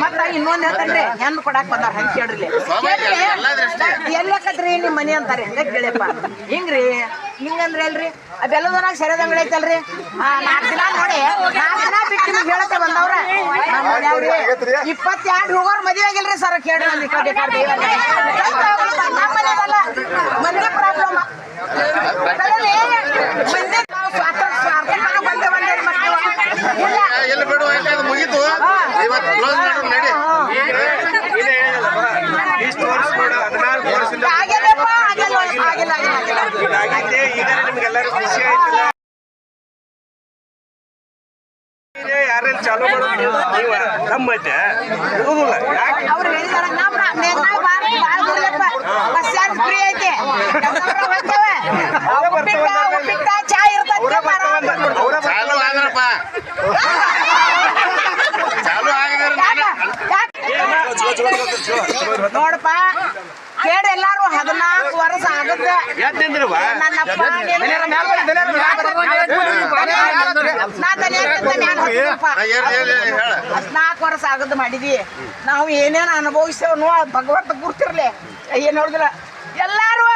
ಮತ್ತ ಇನ್ನೊಂದ್ ಹೇಳ್ತೇನ್ರಿ ಹೆಣ್ಣು ಕೊಡಾಕ್ ಬಂದಾರ ಹಂಗ ಕೇಳ್ರಿ ಎಲ್ಲಕತ್ರಿ ನಿಮ್ ಮನಿ ಅಂತಾರೆ ಹೆಂಗ ಕೇಳಿಯಪ್ಪ ಹಿಂಗ್ರಿ ಹಿಂಗಂದ್ರಿ ಅಲ್ರಿ ಬೆಲ್ಲದನಾಗ ಸರಿಯಾದ ಅಂಗಡಿ ಐತಲ್ರಿ 4 ದಿನ ನೋಡಿ 4 ದಿನ ಬಿಟ್ಟು ನಿಮ್ಗೆ ಹೇಳಕ್ಕೆ ಬಂದವ್ರ 22 ಹೋಗೋರ್ ಮದುವೆ ಆಗಿಲ್ರಿ ಸರ್ ಕೇಳಿ ಮಂದಿ ಪ್ರಾಬ್ಲಮ್ ಮಂದಿ ನಾವು ಸ್ವಾತಂತ್ರ್ಯ ಬಂದೆ ಮುಗಿತು ಯಾರೆಲ್ಲ ಚಾಲೂ ಮಾಡೋದು ನಮ್ಮೈತೆ ಅವ್ರು ಹೇಳಿದಾರ ಬಸ್ ಫ್ರೀ ಐತೆ ಉಪ್ಪಿಟ್ಟ ಚಾ ಇರ್ತದೆ ನೋಡಪ್ಪ ಕೇಳಿ ಎಲ್ಲಾರು 14 ವರ್ಷ ಆಗುತ್ತೆ ನನ್ನಪ್ಪ 14 ವರ್ಷ ಆಗದ್ ಮಾಡಿದ್ವಿ ನಾವು ಏನೇನು ಅನುಭವಿಸ್ತೇವ ಭಗವಂತ ಗುರ್ತಿರ್ಲಿ ಏನ್ ನೋಡಿದ್ರ ಎಲ್ಲಾರು